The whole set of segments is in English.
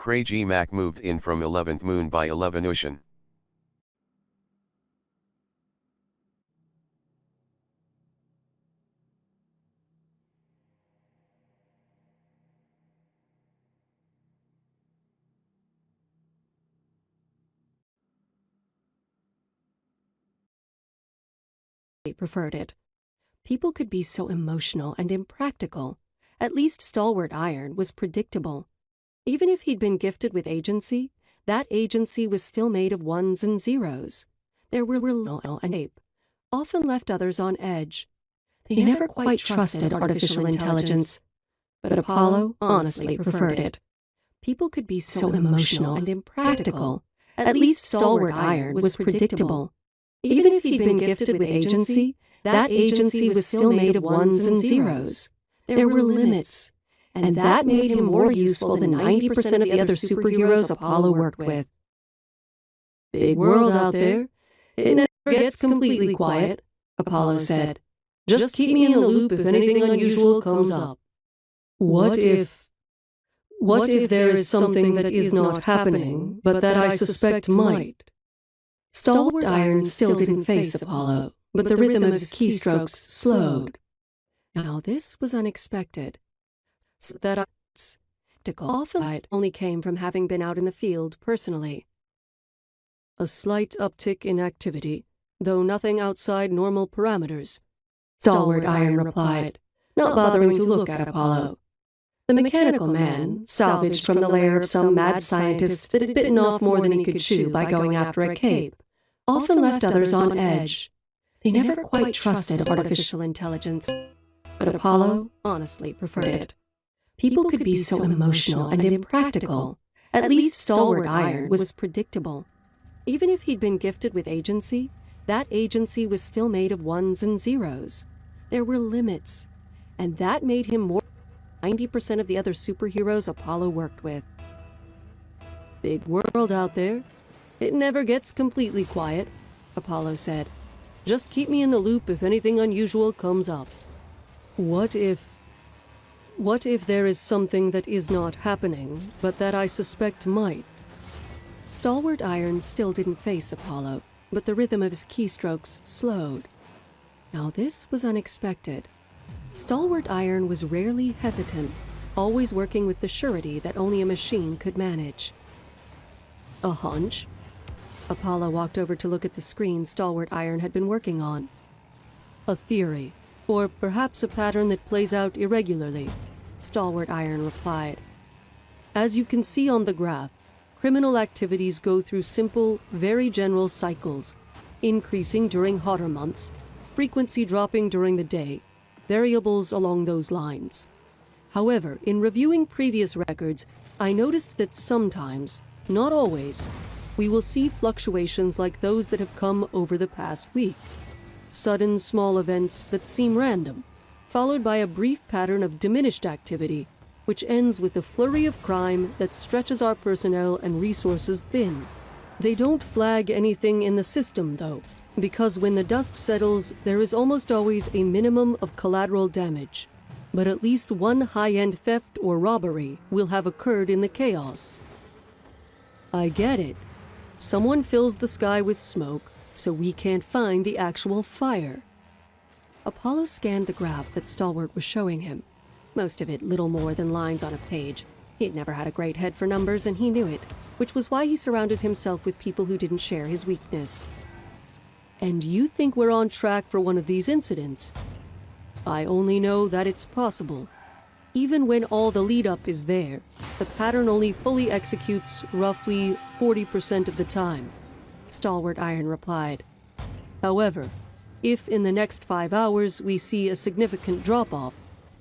Craig Mac moved in from 11th moon by 11 Ocean. Preferred it. People could be so emotional and impractical. At least Stalwart Iron was predictable. Even if he'd been gifted with agency, that agency was still made of ones and zeros. There were little and ape, often left others on edge. They never quite trusted artificial intelligence, but Apollo honestly preferred it. People could be so emotional and impractical. At least Stalwart Iron was predictable. Even if he'd been gifted with agency, that agency was still made of ones and zeros. There were limits, and that made him more useful than 90% of the other superheroes Apollo worked with. "Big world out there. It never gets completely quiet," Apollo said. "Just keep me in the loop if anything unusual comes up." What if there is something that is not happening, but that I suspect might? Stalwart Iron still didn't face Apollo, but the rhythm of his keystrokes slowed. Now this was unexpected. That often only came from having been out in the field personally. "A slight uptick in activity, though nothing outside normal parameters," Stalwart Iron replied, not bothering to look at Apollo. The mechanical man, salvaged from the lair of some mad scientist that had bitten off more than he could chew by going after a cape, often left others on edge. They never quite trusted artificial intelligence, but Apollo honestly preferred it. People could be so emotional and impractical. At least Stalwart Iron was predictable. Even if he'd been gifted with agency, that agency was still made of ones and zeros. There were limits, and that made him more than 90% of the other superheroes Apollo worked with. "Big world out there. It never gets completely quiet," Apollo said. "Just keep me in the loop if anything unusual comes up." What if there is something that is not happening, but that I suspect might? Stalwart Iron still didn't face Apollo, but the rhythm of his keystrokes slowed. Now this was unexpected. Stalwart Iron was rarely hesitant, always working with the surety that only a machine could manage. "A hunch?" Apollo walked over to look at the screen Stalwart Iron had been working on. "A theory, or perhaps a pattern that plays out irregularly," Stalwart Iron replied. "As you can see on the graph, criminal activities go through simple, very general cycles, increasing during hotter months, frequency dropping during the day, variables along those lines. However, in reviewing previous records, I noticed that sometimes, not always, we will see fluctuations like those that have come over the past week. Sudden small events that seem random, followed by a brief pattern of diminished activity, which ends with a flurry of crime that stretches our personnel and resources thin. They don't flag anything in the system, though, because when the dust settles, there is almost always a minimum of collateral damage. But at least one high-end theft or robbery will have occurred in the chaos." "I get it. Someone fills the sky with smoke, so we can't find the actual fire." Apollo scanned the graph that Stalwart was showing him. Most of it little more than lines on a page. He'd never had a great head for numbers, and he knew it, which was why he surrounded himself with people who didn't share his weakness. "And you think we're on track for one of these incidents?" "I only know that it's possible. Even when all the lead-up is there, the pattern only fully executes roughly 40% of the time," Stalwart Iron replied. "However, if in the next 5 hours we see a significant drop-off,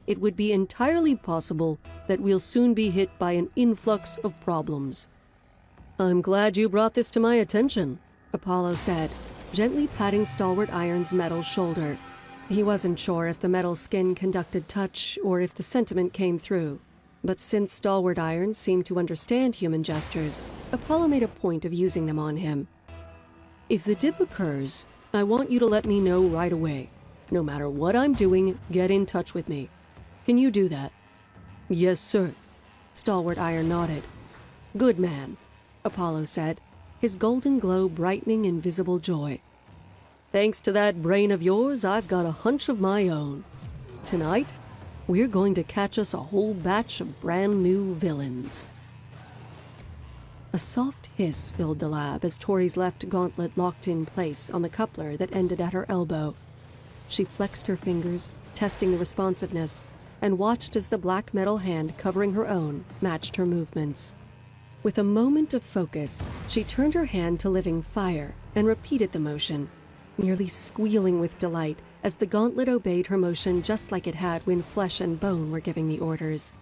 it would be entirely possible that we'll soon be hit by an influx of problems." "I'm glad you brought this to my attention," Apollo said, gently patting Stalwart Iron's metal shoulder. He wasn't sure if the metal skin conducted touch or if the sentiment came through. But since Stalwart Iron seemed to understand human gestures, Apollo made a point of using them on him. "If the dip occurs, I want you to let me know right away. No matter what I'm doing, get in touch with me. Can you do that?" "Yes, sir." Stalwart Iron nodded. "Good man," Apollo said, his golden glow brightening in visible joy. "Thanks to that brain of yours, I've got a hunch of my own. Tonight, we're going to catch us a whole batch of brand new villains." A soft hiss filled the lab as Tori's left gauntlet locked in place on the coupler that ended at her elbow. She flexed her fingers, testing the responsiveness, and watched as the black metal hand covering her own matched her movements. With a moment of focus, she turned her hand to living fire and repeated the motion, nearly squealing with delight as the gauntlet obeyed her motion just like it had when flesh and bone were giving the orders.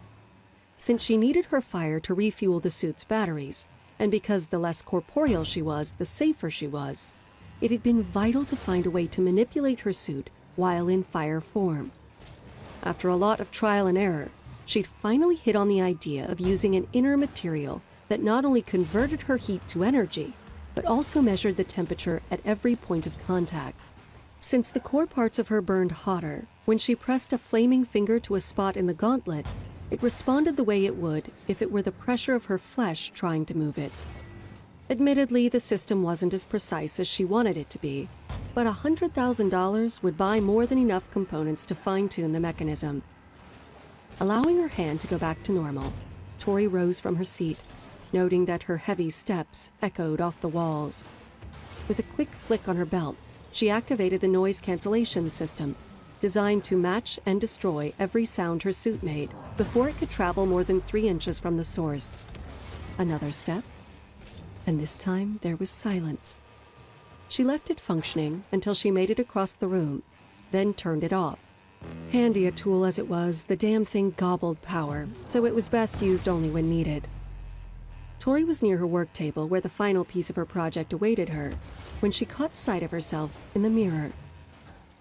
Since she needed her fire to refuel the suit's batteries, and because the less corporeal she was, the safer she was, it had been vital to find a way to manipulate her suit while in fire form. After a lot of trial and error, she'd finally hit on the idea of using an inner material that not only converted her heat to energy, but also measured the temperature at every point of contact. Since the core parts of her burned hotter, when she pressed a flaming finger to a spot in the gauntlet, it responded the way it would if it were the pressure of her flesh trying to move it. Admittedly, the system wasn't as precise as she wanted it to be, but $100,000 would buy more than enough components to fine-tune the mechanism. Allowing her hand to go back to normal, Tori rose from her seat, noting that her heavy steps echoed off the walls. With a quick flick on her belt, she activated the noise cancellation system, designed to match and destroy every sound her suit made before it could travel more than 3 inches from the source. Another step, and this time there was silence. She left it functioning until she made it across the room, then turned it off. Handy a tool as it was, the damn thing gobbled power, so it was best used only when needed. Tori was near her work table where the final piece of her project awaited her when she caught sight of herself in the mirror.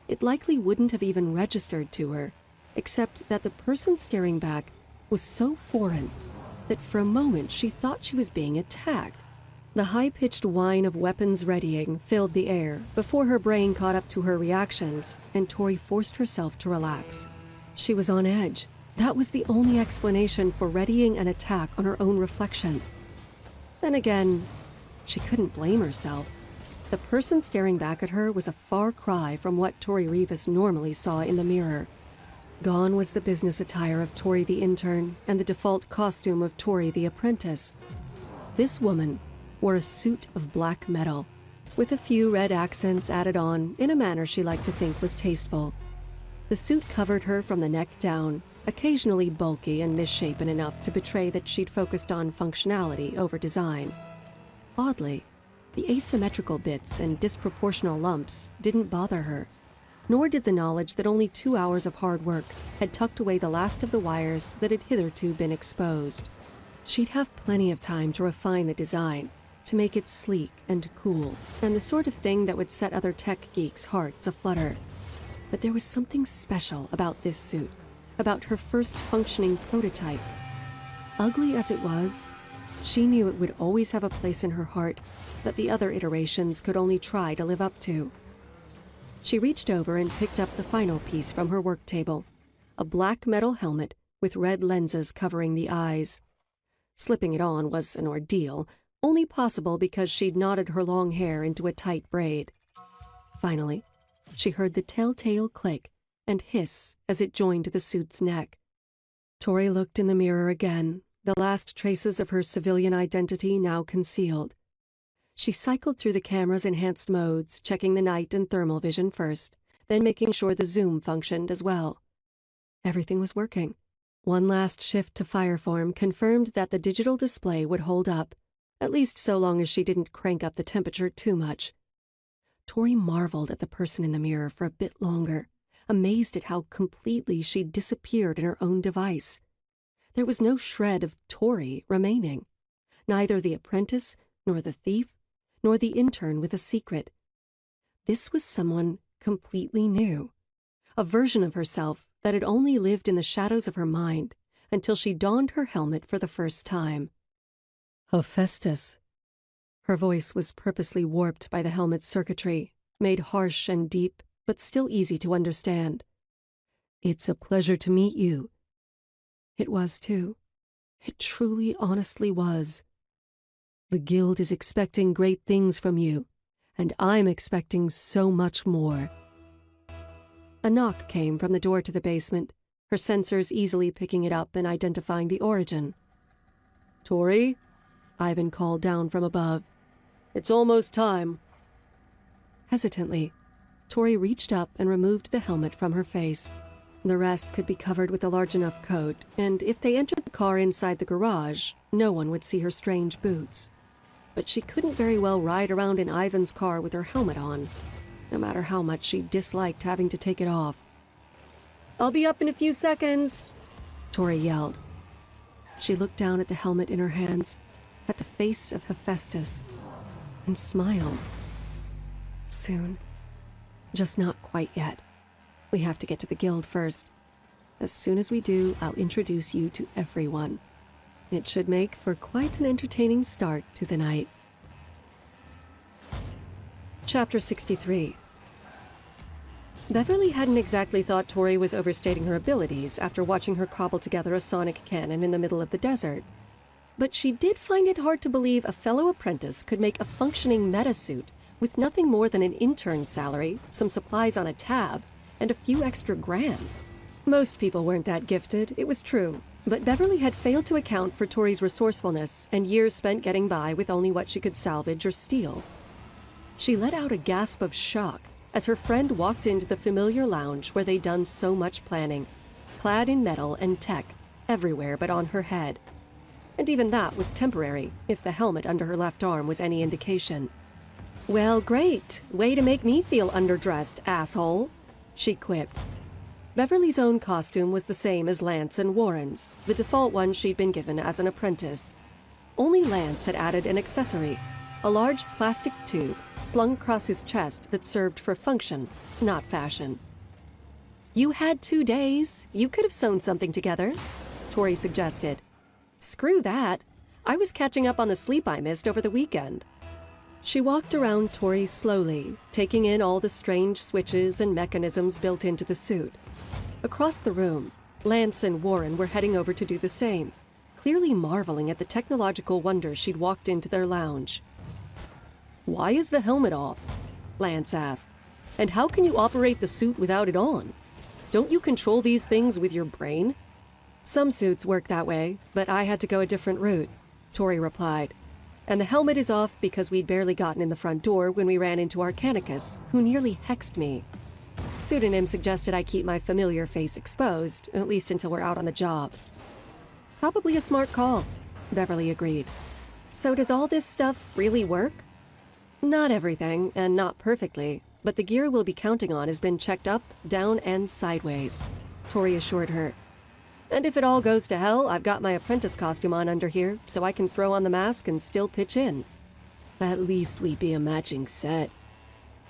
It likely wouldn't have even registered to her, except that the person staring back was so foreign that for a moment she thought she was being attacked. The high-pitched whine of weapons readying filled the air before her brain caught up to her reactions, and Tori forced herself to relax. She was on edge. That was the only explanation for readying an attack on her own reflection. Then again, she couldn't blame herself. The person staring back at her was a far cry from what Tori Rivas normally saw in the mirror. Gone was the business attire of Tori the intern and the default costume of Tori the apprentice. This woman wore a suit of black metal, with a few red accents added on in a manner she liked to think was tasteful. The suit covered her from the neck down, occasionally bulky and misshapen enough to betray that she'd focused on functionality over design. Oddly, the asymmetrical bits and disproportional lumps didn't bother her, nor did the knowledge that only 2 hours of hard work had tucked away the last of the wires that had hitherto been exposed. She'd have plenty of time to refine the design, to make it sleek and cool, and the sort of thing that would set other tech geeks' hearts aflutter. But there was something special about this suit, about her first functioning prototype. Ugly as it was, she knew it would always have a place in her heart that the other iterations could only try to live up to. She reached over and picked up the final piece from her work table, a black metal helmet with red lenses covering the eyes. Slipping it on was an ordeal, only possible because she'd knotted her long hair into a tight braid. Finally, she heard the telltale click and hiss as it joined the suit's neck. Tori looked in the mirror again, the last traces of her civilian identity now concealed. She cycled through the camera's enhanced modes, checking the night and thermal vision first, then making sure the zoom functioned as well. Everything was working. One last shift to Fireform confirmed that the digital display would hold up, at least so long as she didn't crank up the temperature too much. Tori marveled at the person in the mirror for a bit longer, amazed at how completely she'd disappeared in her own device. There was no shred of Tori remaining. Neither the apprentice, nor the thief, nor the intern with a secret. This was someone completely new, a version of herself that had only lived in the shadows of her mind until she donned her helmet for the first time. Hephaestus. Her voice was purposely warped by the helmet's circuitry, made harsh and deep, but still easy to understand. It's a pleasure to meet you. It was, too. It truly, honestly was. The guild is expecting great things from you, and I'm expecting so much more. A knock came from the door to the basement, her sensors easily picking it up and identifying the origin. "Tori?" Ivan called down from above. "It's almost time." Hesitantly, Tori reached up and removed the helmet from her face. The rest could be covered with a large enough coat, and if they entered the car inside the garage, no one would see her strange boots. But she couldn't very well ride around in Ivan's car with her helmet on, no matter how much she disliked having to take it off. "I'll be up in a few seconds," Tori yelled. She looked down at the helmet in her hands, at the face of Hephaestus, and smiled. "Soon. Just not quite yet. We have to get to the guild first. As soon as we do, I'll introduce you to everyone. It should make for quite an entertaining start to the night." Chapter 63. Beverly hadn't exactly thought Tori was overstating her abilities after watching her cobble together a sonic cannon in the middle of the desert. But she did find it hard to believe a fellow apprentice could make a functioning metasuit with nothing more than an intern salary, some supplies on a tab, and a few extra grand. Most people weren't that gifted, it was true, but Beverly had failed to account for Tori's resourcefulness and years spent getting by with only what she could salvage or steal. She let out a gasp of shock as her friend walked into the familiar lounge where they'd done so much planning, clad in metal and tech, everywhere but on her head. And even that was temporary, if the helmet under her left arm was any indication. "Well, great. Way to make me feel underdressed, asshole," she quipped. Beverly's own costume was the same as Lance and Warren's, the default one she'd been given as an apprentice. Only Lance had added an accessory, a large plastic tube slung across his chest that served for function, not fashion. "You had 2 days. You could have sewn something together," Tori suggested. "Screw that. I was catching up on the sleep I missed over the weekend." She walked around Tori slowly, taking in all the strange switches and mechanisms built into the suit. Across the room, Lance and Warren were heading over to do the same, clearly marveling at the technological wonder she'd walked into their lounge. "Why is the helmet off?" Lance asked. "And how can you operate the suit without it on? Don't you control these things with your brain?" "Some suits work that way, but I had to go a different route," Tori replied. "And the helmet is off because we'd barely gotten in the front door when we ran into Arcanicus, who nearly hexed me. Pseudonym suggested I keep my familiar face exposed, at least until we're out on the job." "Probably a smart call," Beverly agreed. "So does all this stuff really work?" "Not everything, and not perfectly, but the gear we'll be counting on has been checked up, down, and sideways," Tori assured her. "And if it all goes to hell, I've got my apprentice costume on under here, so I can throw on the mask and still pitch in." "At least we'd be a matching set."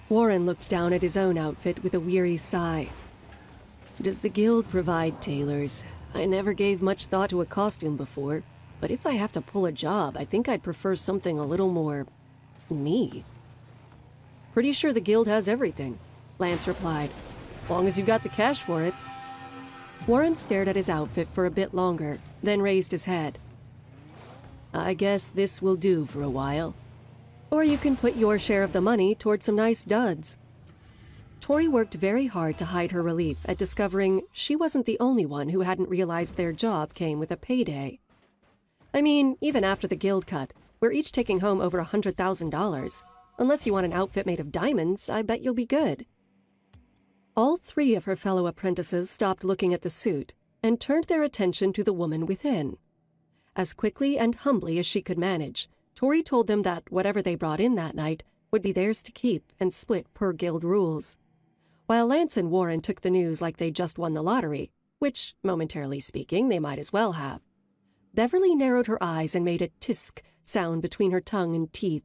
Warren looked down at his own outfit with a weary sigh. "Does the guild provide tailors? I never gave much thought to a costume before, but if I have to pull a job, I think I'd prefer something a little more me." "Pretty sure the guild has everything," Lance replied. "Long as you got the cash for it." Warren stared at his outfit for a bit longer, then raised his head. "I guess this will do for a while. Or you can put your share of the money toward some nice duds." Tori worked very hard to hide her relief at discovering she wasn't the only one who hadn't realized their job came with a payday. I mean, even after the guild cut, we're each taking home over $100,000. Unless you want an outfit made of diamonds, I bet you'll be good. All 3 of her fellow apprentices stopped looking at the suit and turned their attention to the woman within. As quickly and humbly as she could manage, Tori told them that whatever they brought in that night would be theirs to keep and split per guild rules. While Lance and Warren took the news like they'd just won the lottery, which, momentarily speaking, they might as well have, Beverly narrowed her eyes and made a tisk sound between her tongue and teeth.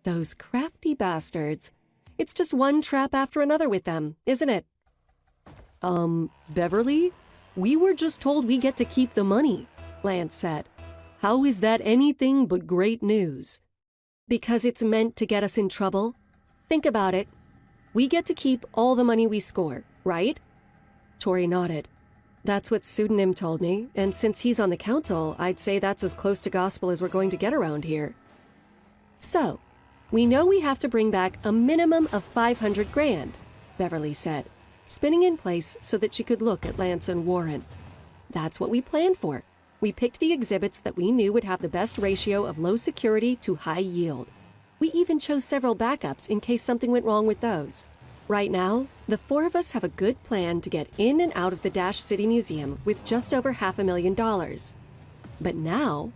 "Those crafty bastards. It's just one trap after another with them, isn't it?" Beverly? We were just told we get to keep the money," Lance said. "How is that anything but great news?" "Because it's meant to get us in trouble. Think about it. We get to keep all the money we score, right?" Tori nodded. That's what Pseudonym told me, and since he's on the council, I'd say that's as close to gospel as we're going to get around here. So, we know we have to bring back a minimum of 500 grand, Beverly said, spinning in place so that she could look at Lance and Warren. That's what we planned for. We picked the exhibits that we knew would have the best ratio of low security to high yield. We even chose several backups in case something went wrong with those. Right now, the four of us have a good plan to get in and out of the Dash City Museum with just over $500,000. But now,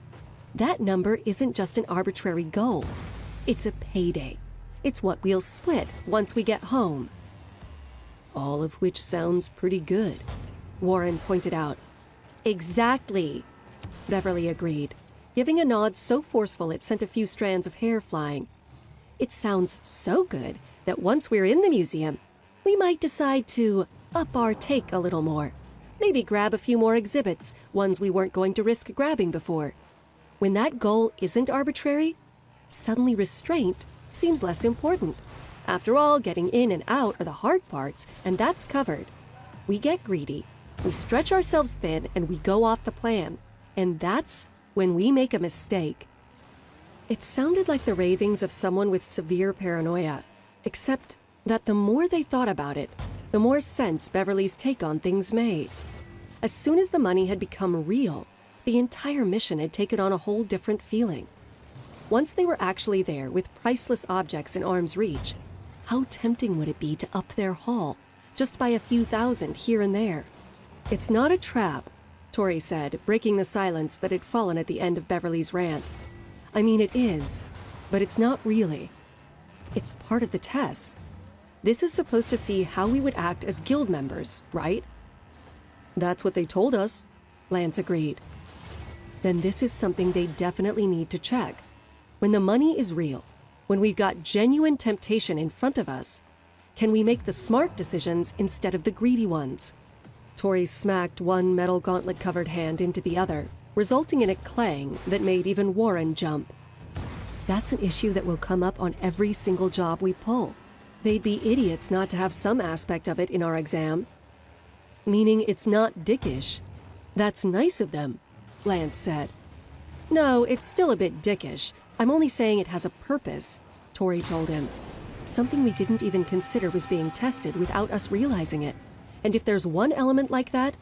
that number isn't just an arbitrary goal. It's a payday. It's what we'll split once we get home. All of which sounds pretty good, Warren pointed out. Exactly, Beverly agreed, giving a nod so forceful it sent a few strands of hair flying. It sounds so good that once we're in the museum, we might decide to up our take a little more. Maybe grab a few more exhibits, ones we weren't going to risk grabbing before. When that goal isn't arbitrary, suddenly restraint seems less important. After all, getting in and out are the hard parts, and that's covered. We get greedy, we stretch ourselves thin, and we go off the plan. And that's when we make a mistake. It sounded like the ravings of someone with severe paranoia, except that the more they thought about it, the more sense Beverly's take on things made. As soon as the money had become real, the entire mission had taken on a whole different feeling. Once they were actually there with priceless objects in arm's reach, how tempting would it be to up their haul, just by a few thousand here and there? It's not a trap, Tori said, breaking the silence that had fallen at the end of Beverly's rant. I mean, it is, but it's not really. It's part of the test. This is supposed to see how we would act as guild members, right? That's what they told us, Lance agreed. Then this is something they definitely need to check. When the money is real, when we've got genuine temptation in front of us, can we make the smart decisions instead of the greedy ones? Tori smacked one metal gauntlet-covered hand into the other, resulting in a clang that made even Warren jump. That's an issue that will come up on every single job we pull. They'd be idiots not to have some aspect of it in our exam. Meaning it's not dickish. That's nice of them, Lance said. No, it's still a bit dickish. I'm only saying it has a purpose, Tori told him. Something we didn't even consider was being tested without us realizing it. And if there's one element like that,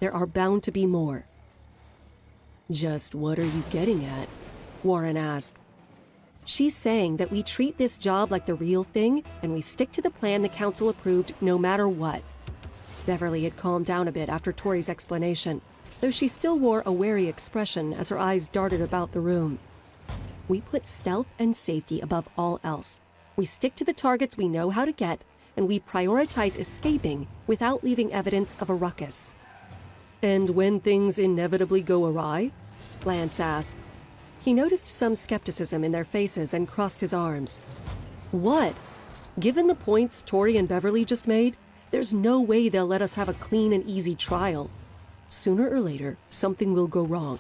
there are bound to be more. Just what are you getting at? Warren asked. She's saying that we treat this job like the real thing and we stick to the plan the council approved no matter what. Beverly had calmed down a bit after Tori's explanation, though she still wore a wary expression as her eyes darted about the room. We put stealth and safety above all else. We stick to the targets we know how to get, and we prioritize escaping without leaving evidence of a ruckus. And when things inevitably go awry? Lance asked. He noticed some skepticism in their faces and crossed his arms. What? Given the points Tori and Beverly just made, there's no way they'll let us have a clean and easy trial. Sooner or later, something will go wrong,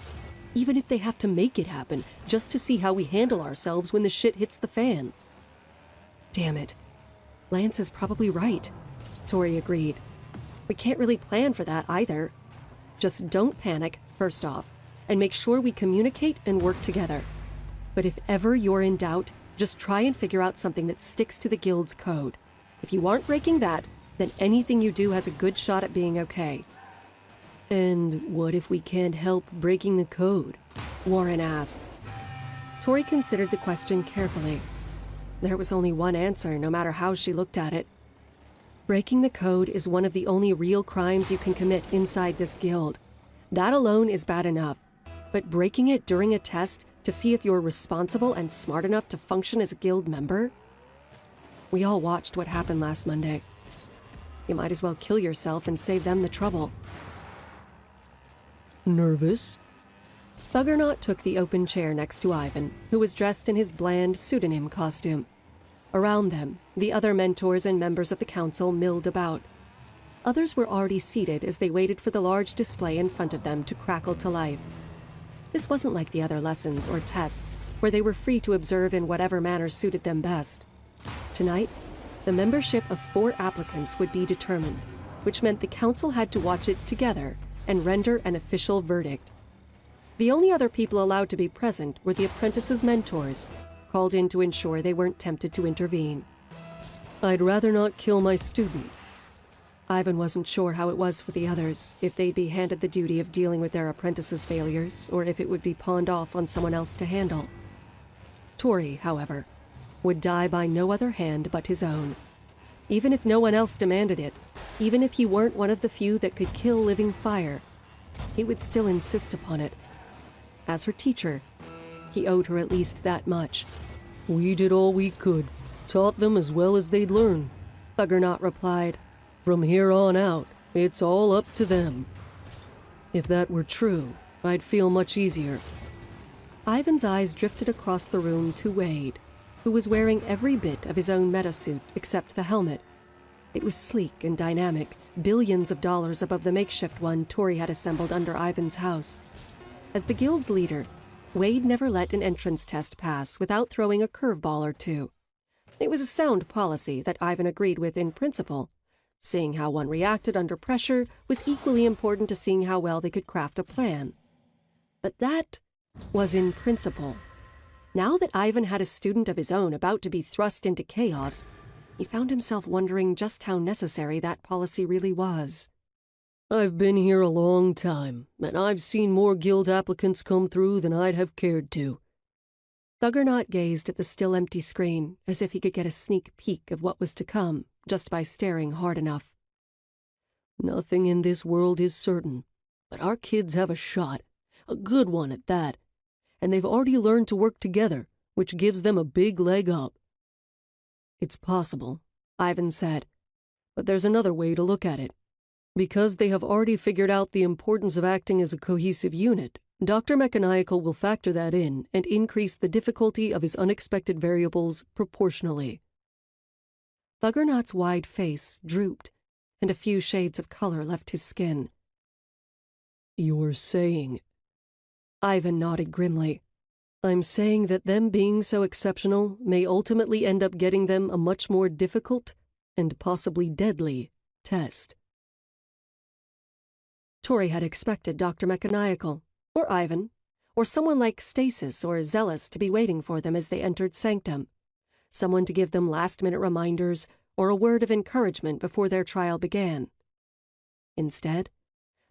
even if they have to make it happen just to see how we handle ourselves when the shit hits the fan. Damn it. Lance is probably right, Tori agreed. We can't really plan for that either. Just don't panic, first off, and make sure we communicate and work together. But if ever you're in doubt, just try and figure out something that sticks to the guild's code. If you aren't breaking that, then anything you do has a good shot at being okay. And what if we can't help breaking the code? Warren asked. Tori considered the question carefully. There was only one answer, no matter how she looked at it. Breaking the code is one of the only real crimes you can commit inside this guild. That alone is bad enough. But breaking it during a test to see if you're responsible and smart enough to function as a guild member? We all watched what happened last Monday. You might as well kill yourself and save them the trouble. Nervous? Thuggernaut took the open chair next to Ivan, who was dressed in his bland pseudonym costume. Around them, the other mentors and members of the council milled about. Others were already seated as they waited for the large display in front of them to crackle to life. This wasn't like the other lessons or tests, where they were free to observe in whatever manner suited them best. Tonight, the membership of 4 applicants would be determined, which meant the council had to watch it together and render an official verdict. The only other people allowed to be present were the apprentices' mentors, called in to ensure they weren't tempted to intervene. "I'd rather not kill my student." Ivan wasn't sure how it was for the others, if they'd be handed the duty of dealing with their apprentices' failures, or if it would be pawned off on someone else to handle. Tori, however, would die by no other hand but his own. Even if no one else demanded it, even if he weren't one of the few that could kill living fire, he would still insist upon it. As her teacher, he owed her at least that much. "We did all we could, taught them as well as they'd learn," Thuggernaut replied. "From here on out, it's all up to them." If that were true, I'd feel much easier. Ivan's eyes drifted across the room to Wade, who was wearing every bit of his own metasuit except the helmet. It was sleek and dynamic, billions of dollars above the makeshift one Tori had assembled under Ivan's house. As the guild's leader, Wade never let an entrance test pass without throwing a curveball or two. It was a sound policy that Ivan agreed with in principle. Seeing how one reacted under pressure was equally important to seeing how well they could craft a plan. But that was in principle. Now that Ivan had a student of his own about to be thrust into chaos, he found himself wondering just how necessary that policy really was. "I've been here a long time, and I've seen more guild applicants come through than I'd have cared to." Thuggernaut gazed at the still empty screen as if he could get a sneak peek of what was to come just by staring hard enough. "Nothing in this world is certain, but our kids have a shot, a good one at that, and they've already learned to work together, which gives them a big leg up." "It's possible," Ivan said, "but there's another way to look at it. Because they have already figured out the importance of acting as a cohesive unit, Dr. Mechanical will factor that in and increase the difficulty of his unexpected variables proportionally." Thuggernaut's wide face drooped, and a few shades of color left his skin. "You're saying—" Ivan nodded grimly. "I'm saying that them being so exceptional may ultimately end up getting them a much more difficult, and possibly deadly, test." Tori had expected Dr. Mechanical, or Ivan, or someone like Stasis or Zealous to be waiting for them as they entered Sanctum. Someone to give them last-minute reminders or a word of encouragement before their trial began. Instead,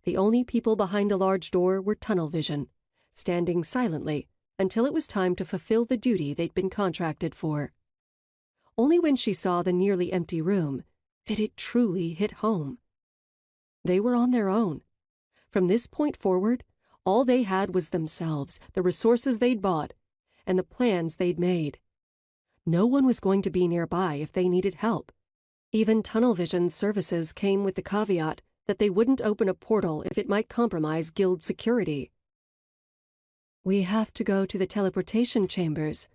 the only people behind the large door were Tunnel Vision, standing silently until it was time to fulfill the duty they'd been contracted for. Only when she saw the nearly empty room did it truly hit home. They were on their own. From this point forward, all they had was themselves, the resources they'd bought, and the plans they'd made. No one was going to be nearby if they needed help. Even Tunnel Vision's services came with the caveat that they wouldn't open a portal if it might compromise guild security. "We have to go to the teleportation chambers,"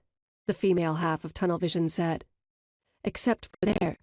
the female half of Tunnel Vision said. "Except for there."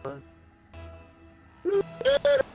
Look at